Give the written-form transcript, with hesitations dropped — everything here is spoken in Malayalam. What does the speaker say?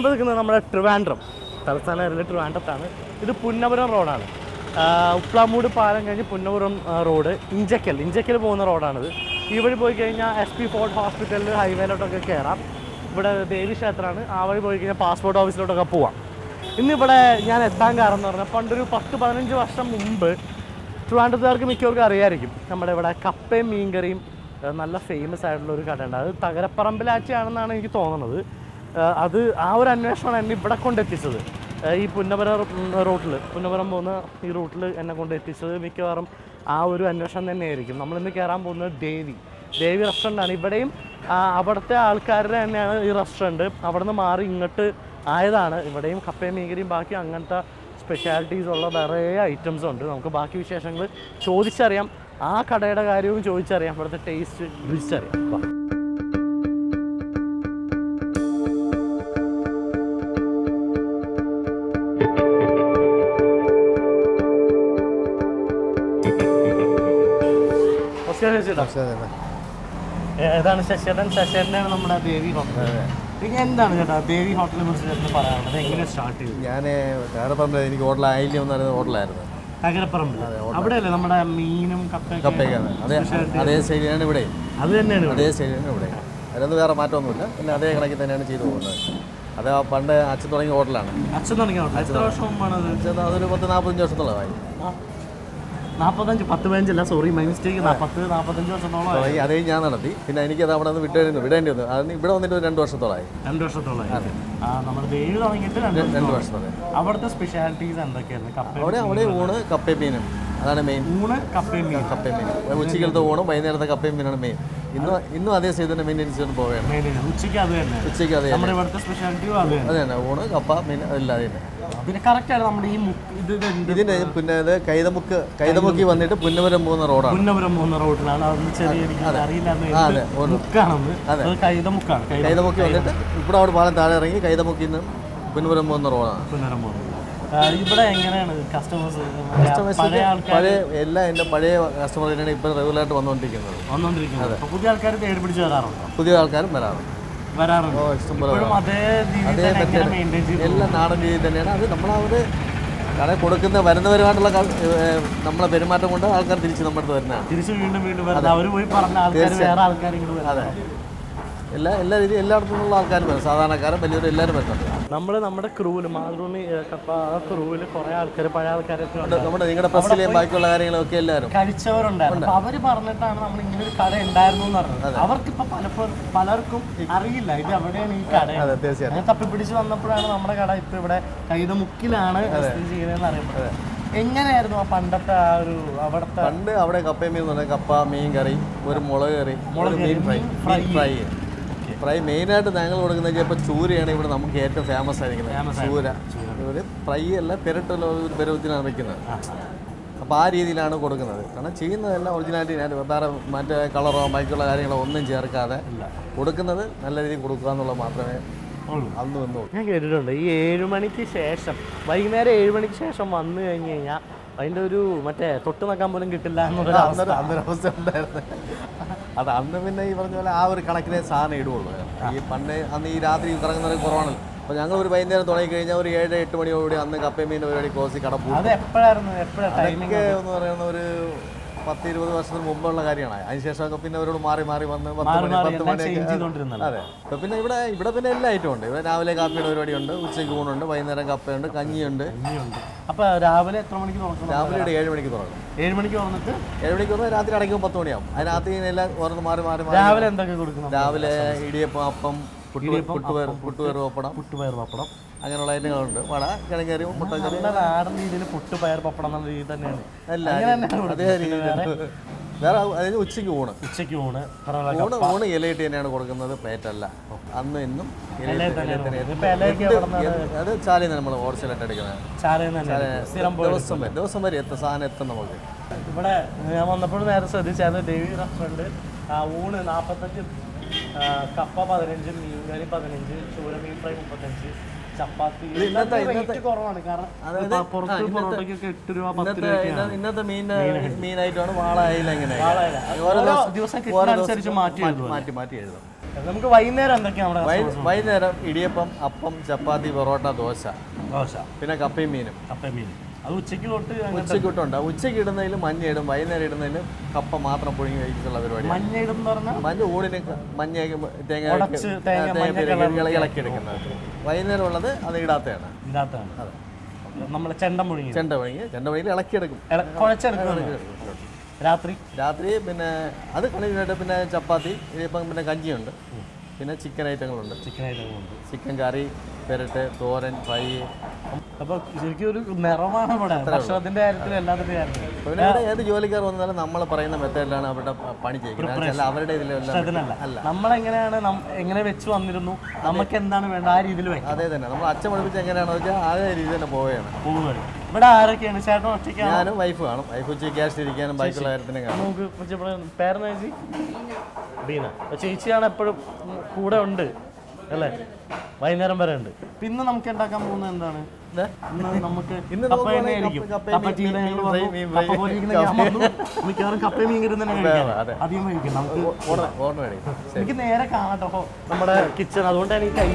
ഞാനിപ്പോൾ നിൽക്കുന്നത് നമ്മുടെ ട്രിവാൻഡ്രം തലസ്ഥാന ട്രിവാൻഡ്രത്താണ്. ഇത് പുന്നപുരം റോഡാണ്. ഉപ്ലാമൂട് പാലം കഴിഞ്ഞ് പുന്നപുരം റോഡ് ഇഞ്ചക്കൽ പോകുന്ന റോഡാണിത്. ഈ വഴി പോയി കഴിഞ്ഞാൽ SP ഫോർട്ട് ഹോസ്പിറ്റലിൽ ഹൈവേയിലോട്ടൊക്കെ കയറാം. ഇവിടെ ദേവി ക്ഷേത്രമാണ്. ആ വഴി പോയി കഴിഞ്ഞാൽ പാസ്പോർട്ട് ഓഫീസിലോട്ടൊക്കെ പോവാം. ഇന്നിവിടെ ഞാൻ എത്താൻ കാരണം എന്ന് പറഞ്ഞാൽ പണ്ടൊരു 10-15 വർഷം മുമ്പ് ട്രിവാൻഡ്രത്തുകാർക്ക് മിക്കവർക്കും അറിയാമായിരിക്കും, നമ്മുടെ ഇവിടെ കപ്പയും മീൻകറിയും നല്ല ഫേമസ് ആയിട്ടുള്ള ഒരു കടയുണ്ട്. അത് തകരപ്പറമ്പിലാച്ചിയാണെന്നാണ് എനിക്ക് തോന്നുന്നത്. അത് ആ ഒരു അന്വേഷണമാണ് എന്നെ ഇവിടെ കൊണ്ടെത്തിച്ചത്. ഈ പുന്നപുരം പോകുന്ന ഈ റൂട്ടിൽ എന്നെ കൊണ്ടെത്തിച്ചത് മിക്കവാറും ആ ഒരു അന്വേഷണം തന്നെയായിരിക്കും. നമ്മളിന്ന് കയറാൻ പോകുന്നത് ദേവി റെസ്റ്റോറൻ്റാണ്. ഇവിടെയും അവിടുത്തെ ആൾക്കാരുടെ തന്നെയാണ് ഈ റെസ്റ്റോറൻറ്റ്. അവിടെ നിന്ന് മാറി ഇങ്ങോട്ട് ആയതാണ്. ഇവിടെയും കപ്പയും മീൻകറിയും ബാക്കി അങ്ങനത്തെ സ്പെഷ്യാലിറ്റീസ് ഉള്ള നിറയെ ഐറ്റംസ് ഉണ്ട്. നമുക്ക് ബാക്കി വിശേഷങ്ങൾ ചോദിച്ചറിയാം. ആ കടയുടെ കാര്യവും ചോദിച്ചറിയാം. ഇവിടുത്തെ ടേസ്റ്റ് രുചിച്ചറിയാം. ഏതാണ് ശശിയേട്ടനാണ് നമ്മുടെ ദേവി ഹോട്ടൽ. എന്താണ് ചേട്ടാ ദേവി ഹോട്ടലിനെ കുറിച്ച് പറയാനുള്ളത്? എങ്ങനെ സ്റ്റാർട്ട് ചെയ്തു? ഞാൻ തകരപ്പറമ്പിൽ എനിക്ക് ഹോട്ടൽ ആയില്യം എന്ന് പറയുന്ന ഹോട്ടലായിരുന്നു. തകരപ്പറമ്പിൽ അവിടെയല്ലേ നമ്മുടെ മീനും കപ്പയൊക്കെയാണ്. അതേ ശൈലിയാണ് ഇവിടെ. അത് തന്നെയാണ് അതേ ശൈലിയാണ് ഇവിടെ. അതിലൊന്നും വേറെ മാറ്റമൊന്നുമില്ല. പിന്നെ അതേ കണക്കിൽ തന്നെയാണ് ചെയ്തു പോകുന്നത്. അത് പണ്ട് അച്ഛൻ തുടങ്ങിയ ഹോട്ടലാണ്. അച്ഛൻ തുടങ്ങിയ ഹോട്ടൽ എത്ര വർഷം മുമ്പാണ്? അതൊരു 10-45 വർഷത്തോളമായി. 45 സോറി മൈ മിസ്റ്റേക്ക്. 40-45 വർഷത്തോളമായി. അതേ ഞാൻ നടത്തി. പിന്നെ എനിക്കത് അവിടെ നിന്ന് വിടേണ്ടി വന്നു. അതിന് ഇവിടെ വന്നിട്ട് 2 വർഷത്തോളമായി. 2 വർഷത്തോളമായി. നമ്മുടെ ദേവി തുടങ്ങിയിട്ട് 2 വർഷത്തോളമായി. അവിടുത്തെ സ്പെഷ്യാലിറ്റീസ് എന്തൊക്കെയായിരുന്നു? അവിടെ ഊണ് കപ്പയും മീനും അതാണ് മെയിൻ. ഊണ് കപ്പയും മീൻ. ഉച്ചയ്ക്കലത്തെ ഊണും വൈകുന്നേരത്തെ കപ്പയും മീനാണ് മെയിൻ. ഇന്നും അതേ സൈഡ് തന്നെ മെയിൻ അടിച്ചുകൊണ്ട് പോവുകയാണ്. ഉച്ചയ്ക്ക് അത് തന്നെ. ഉച്ചയ്ക്ക് അതെ നമ്മുടെ ഇവിടുത്തെ സ്പെഷ്യാലിറ്റിയും അത് തന്നെ. ഊണ് കപ്പ മീൻ അല്ലാതെ തന്നെ. പിന്നെ കറക്റ്റാണ് നമ്മുടെ ഈ ഇതിന്റെ പിന്നെ ഇത് കൈതമുക്കി വന്നിട്ട് പുന്നപുരം പോകുന്ന റോഡാണ്. പുന്നപുരം പോകുന്ന റോഡിലാണ്. കൈതമുക്കി വന്നിട്ട് ഇവിടെ അവിടെ പാലം താഴെ ഇറങ്ങി കൈതമുക്കിന്ന് പുന്നപുരം പോകുന്ന റോഡാണ്. ഇവിടെ എങ്ങനെയാണ് കസ്റ്റമേഴ്സ്? പഴയ എൻ്റെ പഴയ കസ്റ്റമർ തന്നെയാണ് ഇപ്പോൾ റെഗുലറായിട്ട് വന്നുകൊണ്ടിരിക്കുന്നത്. പുതിയ ആൾക്കാർ തേടി പിടിച്ച് വരാറുണ്ടോ? പുതിയ ആൾക്കാരും വരാറുണ്ട്. എല്ലാം നാടൻ രീതി തന്നെയാണ്. അത് നമ്മളവർ കടയിൽ കൊടുക്കുന്ന വരുന്നവരുമായിട്ടുള്ള നമ്മളെ പെരുമാറ്റം കൊണ്ട് ആൾക്കാർ തിരിച്ച് നമ്മുടെ അടുത്ത് വരുന്നതാണ്. അതെ, എല്ലാ രീതിയും എല്ലായിടത്തും നിന്നുള്ള ആൾക്കാരും വരും. സാധാരണക്കാരും വലിയവരും എല്ലാവരും വരുന്നുണ്ട്. നമ്മുടെ ക്രൂവിൽ മാതൃഭൂമി കപ്പ ക്രൂവിൽ കുറേ ആൾക്കാർ പഴയ ആൾക്കാരൊക്കെ നമ്മുടെ നിങ്ങളുടെ പ്രസ്സിലെയും ബാക്കിയുള്ള കാര്യങ്ങളൊക്കെ എല്ലാവരും കഴിച്ചവരുണ്ടായിരുന്നു. അവർ പറഞ്ഞിട്ടാണ് നമ്മൾ ഇങ്ങനെ ഒരു കട ഉണ്ടായിരുന്നു എന്ന് പറഞ്ഞത്. അവർക്കിപ്പോൾ പലർക്കും അറിയില്ല ഇത് എവിടെയാണ് ഈ കട. തീർച്ചയായും തപ്പിപ്പിടിച്ച് വന്നപ്പോഴാണ് നമ്മുടെ കട ഇപ്പോൾ ഇവിടെ കൈതമുക്കിലാണ് ചെയ്യുന്നതെന്ന് അറിയപ്പെട്ടത്. എങ്ങനെയായിരുന്നു ആ പണ്ടത്തെ ആ ഒരു അവിടുത്തെ? പണ്ട് അവിടെ കപ്പയും മീൻ എന്ന് പറഞ്ഞാൽ കപ്പ, മീൻ കറി, ഒരു മുളക് കറി, മീൻ ഫ്രൈ മെയിനായിട്ട് ഞങ്ങൾ കൊടുക്കുന്നത് ചിലപ്പോൾ ചൂരയാണ് ഇവിടെ നമുക്ക് ഏറ്റവും ഫേമസ് ആയിരിക്കുന്നത്. ചൂര ഒരു ഫ്രൈ അല്ല, പെരട്ടുള്ള ഒരു പരുവത്തിനാണ് വയ്ക്കുന്നത്. അപ്പോൾ ആ രീതിയിലാണ് കൊടുക്കുന്നത്. കാരണം ചെയ്യുന്നതെല്ലാം ഒറിജിനാലിറ്റി. ഞാൻ വേറെ മറ്റേ കളറോ ബാക്കിയുള്ള കാര്യങ്ങളോ ഒന്നും ചേർക്കാതെ കൊടുക്കുന്നത് നല്ല രീതിയിൽ കൊടുക്കുക എന്നുള്ളത് മാത്രമേ അന്ന് വന്നു. ഞാൻ കേട്ടിട്ടുണ്ട് ഈ 7 മണിക്ക് ശേഷം, വൈകുന്നേരം 7 മണിക്ക് ശേഷം വന്നു കഴിഞ്ഞ് കഴിഞ്ഞാൽ അതിൻ്റെ ഒരു മറ്റേ തൊട്ട് നിൽക്കാൻ പോലും കിട്ടില്ല അന്നൊരവസ്ഥ ഉണ്ടായിരുന്നു. അത് അന്ന് പിന്നെ ഈ പറഞ്ഞ പോലെ ആ ഒരു കണക്കിനെ സാധനം ഇടുള്ളൂ. ഈ പണ്ട് അന്ന് ഈ രാത്രി ഇറങ്ങുന്നത് കുറവാണല്ലോ. അപ്പോൾ ഞങ്ങൾ ഒരു വൈകുന്നേരം തുടങ്ങി കഴിഞ്ഞാൽ ഒരു 7-8 മണിയോടുകൂടി അന്ന് കപ്പയും മീൻ്റെ പരിപാടി ക്ലോസ് കട പോകും. അതൊക്കെ എന്ന് പറയുന്ന ഒരു 10-20 വർഷത്തിന് മുമ്പുള്ള കാര്യമാണ്. അതിനുശേഷമൊക്കെ പിന്നെ അവരോട് മാറി വന്ന് 10 മണിയൊക്കെ. അതെ, അപ്പോൾ പിന്നെ ഇവിടെ പിന്നെ എല്ലാ ഐറ്റവും ഉണ്ട്. ഇവിടെ രാവിലെ കാപ്പിയുടെ പരിപാടിയുണ്ട്, ഉച്ചയ്ക്ക് ഊണുണ്ട്, വൈകുന്നേരം കപ്പയുണ്ട്, കഞ്ഞിയുണ്ട്. അപ്പോൾ രാവിലെ എത്ര മണിക്ക് തുറക്കും? രാവിലെ 7 മണിക്ക് തുറക്കും. 7 മണിക്ക് വന്നിട്ട് 7 മണിക്ക് വന്നാൽ രാത്രി അടയ്ക്കുമ്പോൾ 10 മണിയാവും. അതിനകത്ത് എല്ലാം ഓരോന്ന് മാറി. രാവിലെ എന്തൊക്കെ കൊടുക്കും? രാവിലെ ഇടിയപ്പം, അപ്പം, പുട്ടുപയർ പപ്പടം അങ്ങനെയുള്ള ഐറ്റങ്ങളുണ്ട്. വട, കിഴങ്ങറി, മുട്ടക്കറി. നാടൻ രീതിയിൽ പുട്ടുപയർ പപ്പടം എന്ന രീതി തന്നെയാണ്. അതേ രീതിയിൽ വേറെ. അതായത് ഉച്ചയ്ക്ക് ഊണ് ഇലയിട്ട് തന്നെയാണ് കൊടുക്കുന്നത്, പ്ലേറ്റല്ല. അന്ന് ഇന്നും അത് ചാലയിൽ നിന്ന് നമ്മൾ ഹോൾസെയിലായിട്ട് എടുക്കുന്നത്. ദിവസം വരെ സാധനം എത്തും നമുക്ക്. ഇവിടെ ഞാൻ വന്നപ്പോൾ നേരെ ശ്രദ്ധിച്ചാൽ ദേവി റെസ്റ്റോറൻറ്റ് ഊണ് 45, കപ്പ 15, മീൻകറി 15, ചൂര മീൻ ഫ്രൈ 35, ചപ്പാത്തി കുറവാണ്. കാരണം പൊറോട്ടയ്ക്കൊക്കെ 8 രൂപ 10 രൂപ. ഇന്നത്തെ മീനായിട്ടാണ് വാള അയില. എങ്ങനെ ഓരോ ദിവസം കിട്ടുന്നതനുസരിച്ച് മാറ്റി എഴുതും. നമുക്ക് വൈകുന്നേരം എന്തൊക്കെയാണ് നമ്മുടെ വൈകുന്നേരം ഇടിയപ്പം, അപ്പം, ചപ്പാത്തി, പൊറോട്ട, ദോശ, പിന്നെ കപ്പയും മീനും. കപ്പയും മീനും അത് ഉച്ചയ്ക്ക് തൊട്ട് ഉച്ചയ്ക്ക് തൊട്ടുണ്ട്. ഉച്ചയ്ക്ക് ഇടുന്നതിൽ മഞ്ഞ ഇടും, വൈകുന്നേരം ഇടുന്നതിൽ കപ്പ മാത്രം പുഴുങ്ങി കഴിച്ചിട്ടുള്ള പരിപാടി. മഞ്ഞ ഇടും എന്ന് പറഞ്ഞാൽ മഞ്ഞ ഊടിന് മഞ്ഞ തേങ്ങ ഇളക്കിയെടുക്കുന്നത്. വൈകുന്നേരം ഉള്ളത് അത് ഇടാത്തതാണ്. അതെ, നമ്മളെ ചെണ്ട മുഴുങ്ങി ഇളക്കിയെടുക്കും. രാത്രി പിന്നെ അത് കഴിഞ്ഞിട്ട് പിന്നെ ചപ്പാത്തി, ഇപ്പം പിന്നെ കഞ്ഞിയുണ്ട്, പിന്നെ ചിക്കൻ ഐറ്റങ്ങളുണ്ട്. ചിക്കൻ കറി, പെരട്ട്, തോരൻ, ഫ്രൈ. അപ്പോൾ ശരിക്കും ഒരു നിറമാണ് ഇവിടെ ഭക്ഷണത്തിന്റെ കാര്യത്തിൽ, എല്ലാത്തിൻ്റെ കാര്യത്തിൽ. പിന്നെ ഇവിടെ ഏത് ജോലിക്കാർ വന്നാലും നമ്മൾ പറയുന്ന മെത്തേഡിലാണ് അവരുടെ പണി ചെയ്യുന്നത്. അവരുടെ ഇതിലല്ല നമ്മളെങ്ങനെയാണ് എങ്ങനെ വെച്ച് വന്നിരുന്നു, നമുക്ക് എന്താണ് വേണ്ട ആ രീതിയിൽ വെക്കും. അതേ തന്നെ നമ്മൾ അച്ഛൻ പഠിപ്പിച്ച് എങ്ങനെയാണെന്ന് വെച്ചാൽ ആ രീതി തന്നെ പോവുകയാണ്. ഇവിടെ ആരൊക്കെയാണ്? ചേട്ടൻ ഒറ്റയ്ക്കാണ്? ഞാനും വൈഫ് കാണും. വൈഫ് ഉച്ചയ്ക്ക് ക്യാഷ് ഇരിക്കാനും ബാക്കിയുള്ള കാര്യത്തിനും കാണും. നമുക്ക് പേരെന്ന് ചേച്ചി ബീന. ചേച്ചിയാണ് എപ്പോഴും കൂടെ ഉണ്ട് അല്ലേ? വൈകുന്നേരം വരെ ഉണ്ട്. പിന്നെ നമുക്ക് ഉണ്ടാക്കാൻ പോകുന്നത് എന്താണ്? നമുക്ക് മിക്കവാറും കപ്പയും മീൻ കിട്ടുന്ന അധികം കഴിക്കും. നമുക്ക് എനിക്ക് നേരെ കാണാട്ടോ നമ്മുടെ കിച്ചൺ, അതുകൊണ്ടാണ് ഈ കൈ